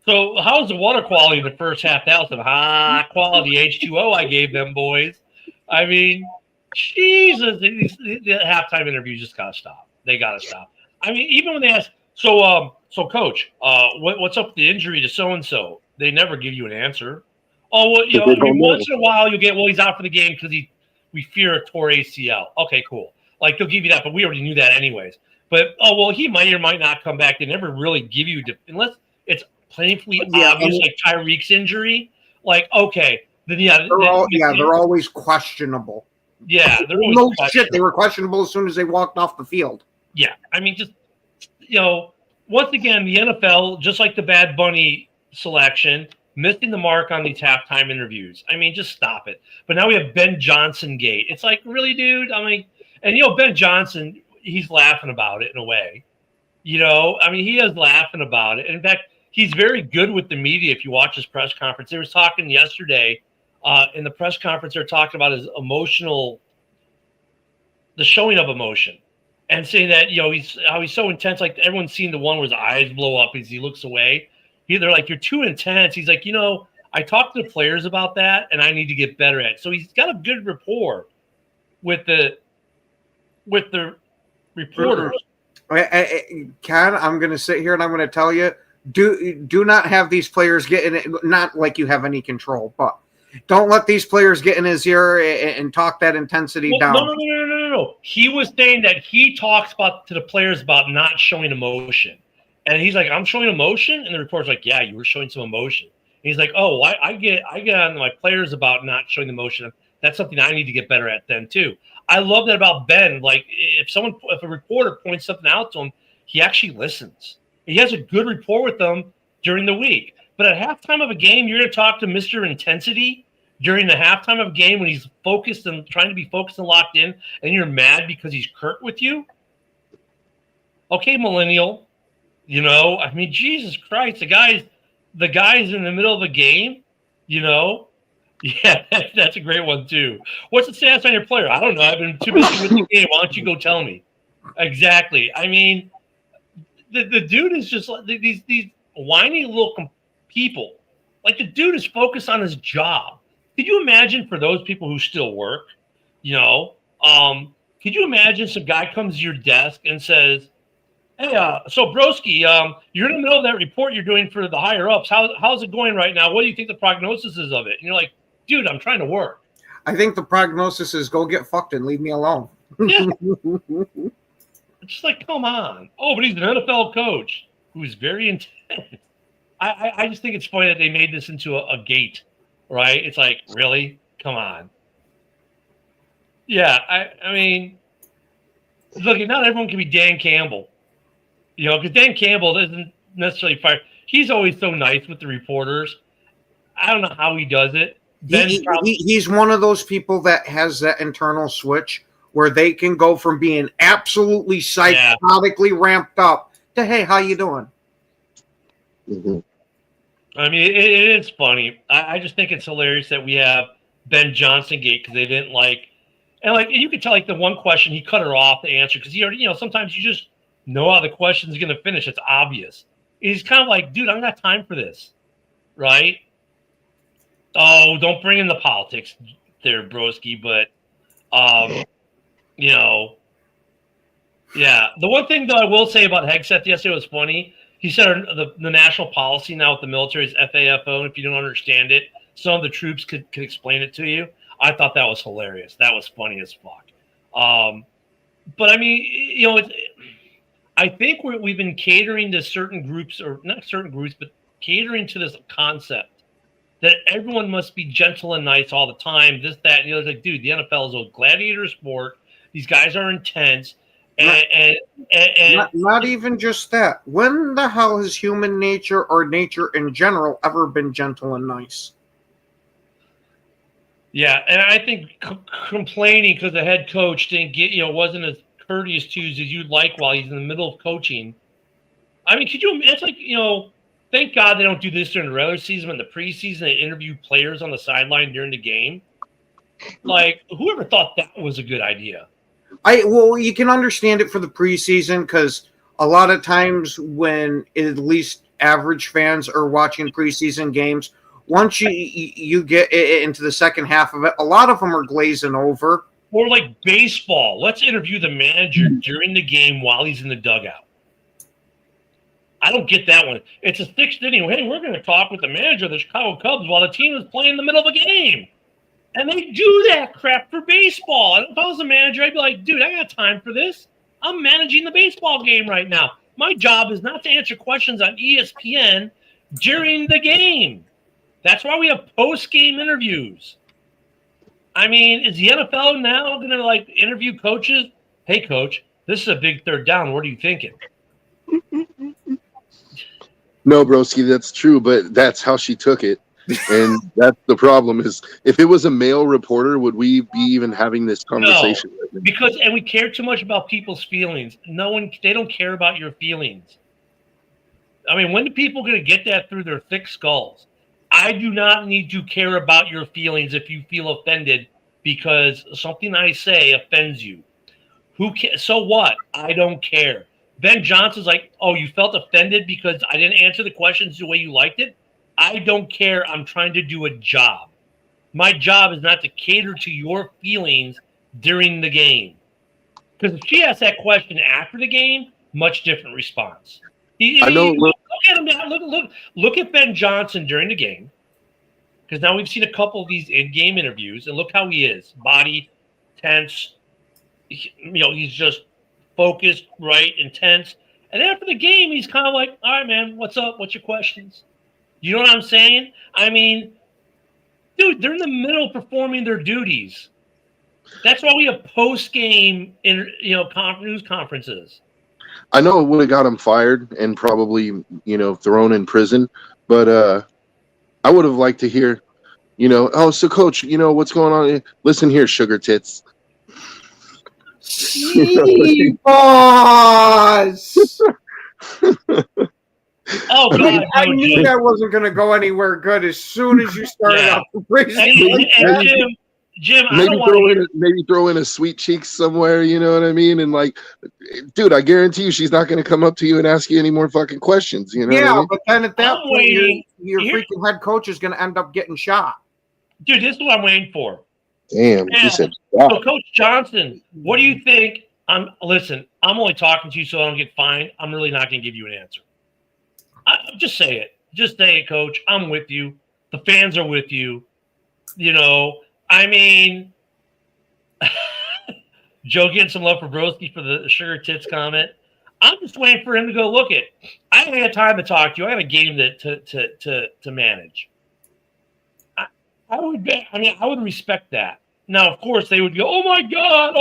So, how's the water quality in the first half? That was some high quality H2O I gave them boys. I mean, Jesus, the halftime interviews just gotta stop. They gotta stop. I mean, even when they ask, so coach, what's up with the injury to so and so? They never give you an answer. Oh, well, once in a while you'll get, he's out for the game because we fear a tore ACL. Okay, cool. Like, they'll give you that, but we already knew that anyways. But, he might or might not come back. They never really give you, unless it's painfully obvious, like Tyreek's injury. Like, okay. Then, they're always questionable. Yeah. They're always no shit. They were questionable as soon as they walked off the field. Yeah. I mean, just, once again, the NFL, just like the Bad Bunny selection, missing the mark on these halftime interviews. I mean, just stop it. But now we have Ben Johnson gate. It's like, really, dude? I mean, and Ben Johnson, he's laughing about it in a way. You know, I mean, he is laughing about it. And in fact, he's very good with the media. If you watch his press conference, they was talking yesterday in the press conference. They're talking about his the showing of emotion, and saying that he's so intense. Like everyone's seen the one where his eyes blow up as he looks away. They're like, you're too intense. He's like, I talked to the players about that, and I need to get better at it. So he's got a good rapport with the reporters. Ken, I'm going to sit here and I'm going to tell you, do not have these players get in it. Not like you have any control, but don't let these players get in his ear and talk that intensity down. No. He was saying that he talks to the players about not showing emotion. And he's like, I'm showing emotion? And the reporter's like, yeah, you were showing some emotion. And he's like, oh, I get on my players about not showing emotion. That's something I need to get better at then too. I love that about Ben. Like if a reporter points something out to him, he actually listens. He has a good rapport with them during the week. But at halftime of a game, you're going to talk to Mr. Intensity during the halftime of a game when he's focused and trying to be focused and locked in, and you're mad because he's curt with you? Okay, millennial. I mean, Jesus Christ, the guy's in the middle of a game, Yeah, that's a great one too. What's the status on your player? I don't know. I've been too busy with the game. Why don't you go tell me? Exactly. I mean, the dude is just like these whiny little people. Like the dude is focused on his job. Could you imagine for those people who still work? Could you imagine some guy comes to your desk and says, "Hey, so Broski, you're in the middle of that report you're doing for the higher ups. How's it going right now? What do you think the prognosis is of it?" And you're like, "Dude, I'm trying to work." I think the prognosis is go get fucked and leave me alone. Yeah. It's just like, come on. Oh, but he's an NFL coach who's very intense. I just think it's funny that they made this into a gate, right? It's like, really? Come on. Yeah, I mean, look, not everyone can be Dan Campbell. Because Dan Campbell doesn't necessarily fire. He's always so nice with the reporters. I don't know how he does it. He's one of those people that has that internal switch where they can go from being absolutely psychotically ramped up to, hey, how you doing? Mm-hmm. I mean, it is funny. I just think it's hilarious that we have Ben Johnson gate because they didn't and you could tell the one question he cut her off to answer because he already, sometimes you just know how the question's going to finish. It's obvious. He's kind of like, dude, I don't got time for this, right? Oh, don't bring in the politics there, broski. But, yeah. The one thing that I will say about Hegseth yesterday was funny. He said the national policy now with the military is FAFO, and if you don't understand it, some of the troops could explain it to you. I thought that was hilarious. That was funny as fuck. But I mean, I think we've been catering to certain groups, or not certain groups, but catering to this concept that everyone must be gentle and nice all the time. This, that, and the other. Like, dude, the NFL is a gladiator sport. These guys are intense. And not even just that. When the hell has human nature or nature in general ever been gentle and nice? Yeah, and I think complaining because the head coach didn't wasn't as courteous to you as you'd like while he's in the middle of coaching. I mean, could you? It's like thank God they don't do this during the regular season. In the preseason, they interview players on the sideline during the game. Like, whoever thought that was a good idea? Well, you can understand it for the preseason because a lot of times when at least average fans are watching preseason games, once you get into the second half of it, a lot of them are glazing over. Or like baseball. Let's interview the manager during the game while he's in the dugout. I don't get that one. It's a sixth inning. Hey, we're going to talk with the manager of the Chicago Cubs while the team is playing in the middle of a game. And they do that crap for baseball. And if I was a manager, I'd be like, dude, I got time for this. I'm managing the baseball game right now. My job is not to answer questions on ESPN during the game. That's why we have post-game interviews. I mean, is the NFL now going to interview coaches? Hey, coach, this is a big third down. What are you thinking? No, broski, that's true, but that's how she took it. And that's the problem. Is if it was a male reporter, would we be even having this conversation? Because we care too much about people's feelings. They don't care about your feelings. I mean, when are people going to get that through their thick skulls? I do not need to care about your feelings if you feel offended because something I say offends you. So what? I don't care. Ben Johnson's like, oh, you felt offended because I didn't answer the questions the way you liked it? I don't care. I'm trying to do a job. My job is not to cater to your feelings during the game. Because if she asked that question after the game, much different response. I know. Look at him now. Look at Ben Johnson during the game. Because now we've seen a couple of these in-game interviews, and look how he is. Body, tense. He's just focused, right, intense. And after the game, he's kind of like, all right, man, what's up? What's your questions? You know what I'm saying? I mean, dude, they're in the middle of performing their duties. That's why we have post-game, news conferences. I know it would have got him fired and probably, thrown in prison, but I would have liked to hear, oh, so coach, what's going on? Listen here, sugar tits. Boss. Oh, God, I knew that wasn't going to go anywhere good as soon as you started out praising. Jim, maybe throw in a sweet cheeks somewhere, you know what I mean? And like, dude, I guarantee you she's not going to come up to you and ask you any more fucking questions, you know? Yeah, what I mean? but then at that point, your freaking head coach is going to end up getting shot. Dude, this is what I'm waiting for. Damn, you said, wow. So, Coach Johnson, what do you think? Listen, I'm only talking to you so I don't get fined. I'm really not going to give you an answer. Just say it. Just say it, Coach. I'm with you. The fans are with you. I mean, Joe getting some love for Broski for the sugar tits comment. I'm just waiting for him to go look it. I ain't had time to talk to you. I got a game to manage. I would respect that. Now, of course, they would go, oh my God.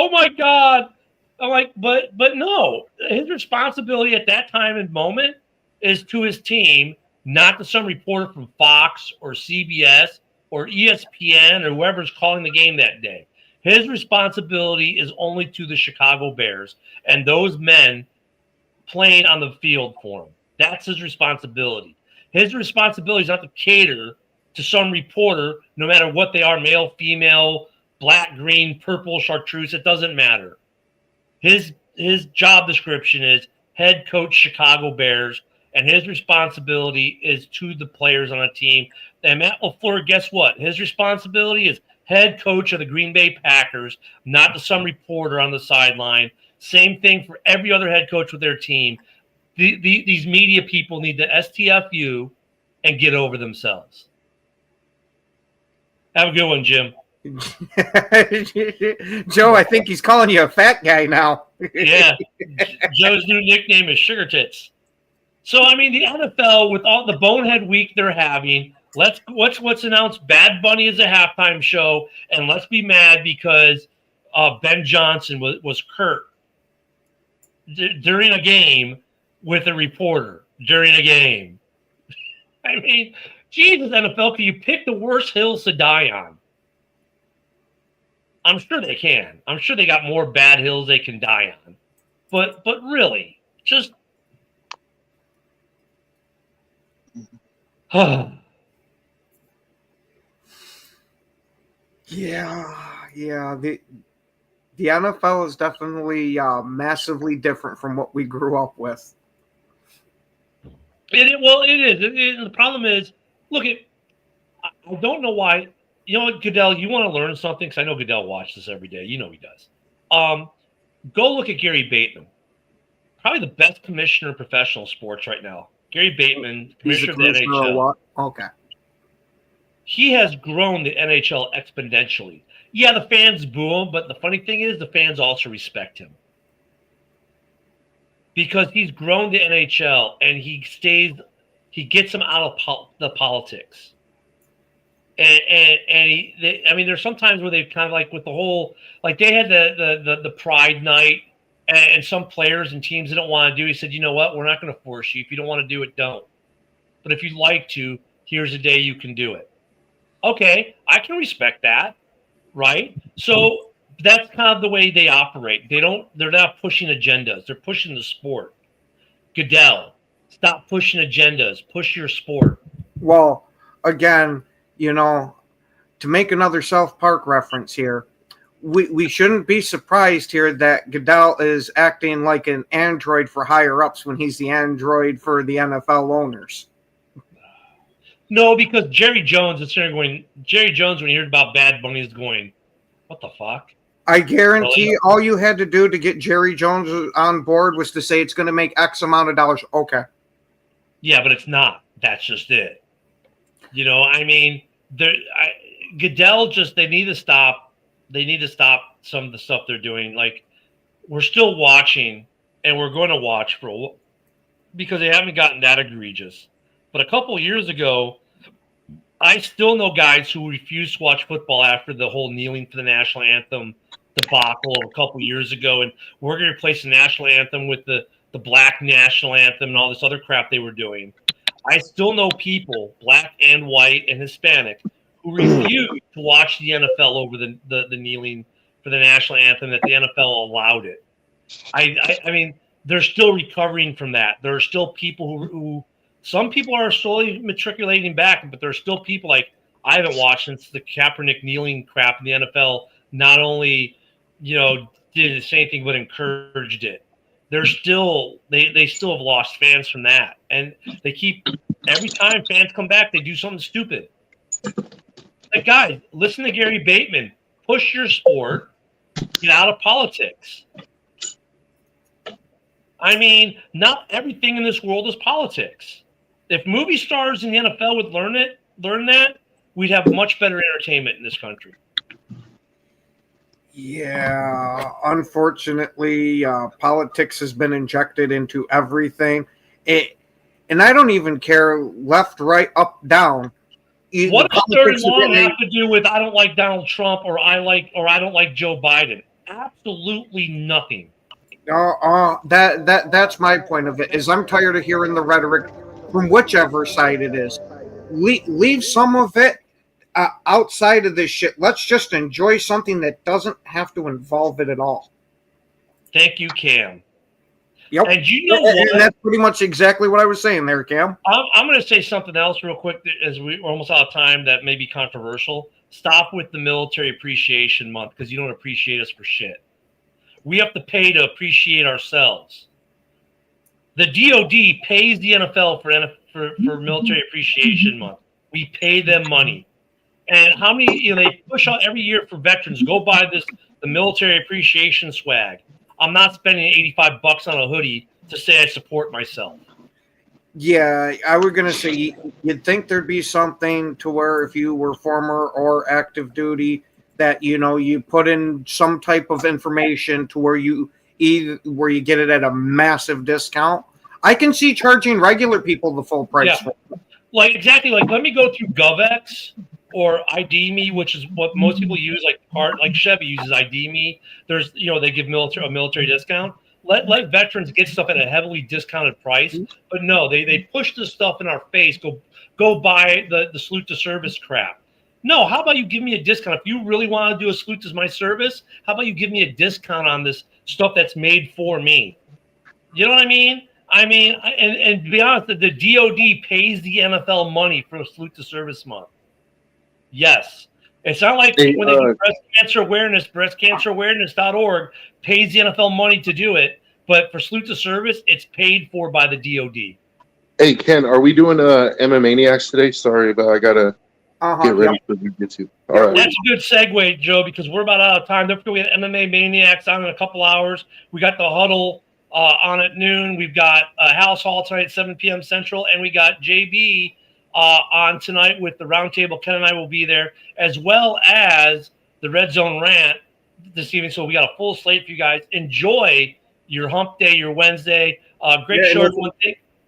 I'm like, but no. His responsibility at that time and moment is to his team, not to some reporter from Fox or CBS or ESPN or whoever's calling the game that day. His responsibility is only to the Chicago Bears and those men playing on the field for him. That's his responsibility. His responsibility is not to cater to some reporter, no matter what they are, male, female, black, green, purple, chartreuse, it doesn't matter. His job description is head coach Chicago Bears, and his responsibility is to the players on a team. And Matt LaFleur, guess what? His responsibility is head coach of the Green Bay Packers, not to some reporter on the sideline. Same thing for every other head coach with their team. These media people need to STFU and get over themselves. Have a good one, Jim. Joe, I think he's calling you a fat guy now. Yeah. Joe's new nickname is Sugar Tits. So, I mean, the NFL, with all the bonehead week they're having, let's announce Bad Bunny as a halftime show, and let's be mad because Ben Johnson was hurt during a game with a reporter during a game. I mean, Jesus, NFL, can you pick the worst hills to die on? I'm sure they can. I'm sure they got more bad hills they can die on. But really, just yeah. The NFL is definitely massively different from what we grew up with. It is. The problem is, look, I don't know why. You know what, Goodell, you want to learn something? Because I know Goodell watches this every day. You know he does. Go look at Gary Bateman. Probably the best commissioner of professional sports right now. Gary Bateman, commissioner of the NHL. What? Okay. He has grown the NHL exponentially. Yeah, the fans boo him, but the funny thing is the fans also respect him. Because he's grown the NHL and he gets them out of the politics. And there's sometimes where they've kind of like with the whole, like they had the Pride night and some players and teams didn't want to do. He said, you know what, we're not going to force you. If you don't want to do it, don't. But if you'd like to, here's a day you can do it. Okay, I can respect that, right? So that's kind of the way they operate. They're not pushing agendas. They're pushing the sport. Goodell, stop pushing agendas. Push your sport. Well, again, you know, to make another South Park reference here, we shouldn't be surprised here that Goodell is acting like an android for higher ups when he's the android for the NFL owners. No, because Jerry Jones is going. Jerry Jones, when he heard about Bad Bunny, is going, "What the fuck?" I guarantee Really? all you had to do to get Jerry Jones on board was to say it's going to make X amount of dollars. Okay. Yeah, but it's not. That's just it. You know, I mean, Goodell they need to stop. They need to stop some of the stuff they're doing. Like, we're still watching, and we're going to watch because they haven't gotten that egregious. But a couple of years ago, I still know guys who refused to watch football after the whole kneeling for the national anthem debacle a couple of years ago, and we're going to replace the national anthem with the black national anthem and all this other crap they were doing. I still know people, black and white and Hispanic, who refused to watch the NFL over the kneeling for the national anthem, that the NFL allowed it. I mean, they're still recovering from that. There are still people who some people are slowly matriculating back, but there's still people like I haven't watched since the Kaepernick kneeling crap in the NFL. Not only, you know, did the same thing, but encouraged it. They're still they still have lost fans from that, and they keep every time fans come back, they do something stupid. Like, guys, listen to Gary Bateman. Push your sport. Get out of politics. I mean, not everything in this world is politics. If movie stars in the NFL would learn that, we'd have much better entertainment in this country. Yeah, unfortunately, politics has been injected into everything. And I don't even care left, right, up, down. What does third and long have to do with I don't like Donald Trump or I don't like Joe Biden? Absolutely nothing. That's my point of it. Is I'm tired of hearing the rhetoric from whichever side it is. Leave some of it outside of this shit. Let's just enjoy something that doesn't have to involve it at all. Thank you, Cam. Yep. And you know what? And that's pretty much exactly what I was saying there, Cam. I'm going to say something else real quick as we're almost out of time that may be controversial. Stop with the Military Appreciation Month because you don't appreciate us for shit. We have to pay to appreciate ourselves. The DOD pays the NFL for Military Appreciation Month. We pay them money. And how many, they push out every year for veterans, go buy the Military Appreciation swag. I'm not spending $85 on a hoodie to say I support myself. Yeah, I was going to say, you'd think there'd be something to where if you were former or active duty that, you put in some type of information to where you get it at a massive discount. I can see charging regular people the full price. Yeah. Like let me go through GovX or ID Me, which is what most people use, like Chevy uses ID Me. There's, they give a military discount. Let veterans get stuff at a heavily discounted price. But no, they push this stuff in our face. Go buy the salute to service crap. No, how about you give me a discount? If you really want to do a salute to my service, how about you give me a discount on this stuff that's made for me? You know what I mean? And to be honest, the DOD pays the NFL money for a salute to service month. Yes. It's not like when they do breast cancer awareness, breastcancerawareness.org pays the NFL money to do it. But for salute to service, it's paid for by the DOD. Hey, Ken, are we doing MMA Maniacs today? Sorry, but I got to get ready for you to. All right. That's a good segue, Joe, because we're about out of time. Don't forget we have MMA Maniacs on in a couple hours. We got the huddle on at noon. We've got House Hall tonight at 7 p.m. Central, and we got JB on tonight with the roundtable. Ken and I will be there, as well as the Red Zone Rant this evening. So we got a full slate for you guys. Enjoy your hump day, your Wednesday. Great show, everyone.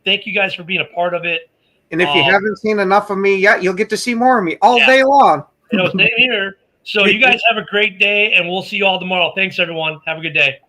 Thank you guys for being a part of it. And if you haven't seen enough of me yet, you'll get to see more of me all day long. Stay here. So you guys have a great day, and we'll see you all tomorrow. Thanks, everyone. Have a good day.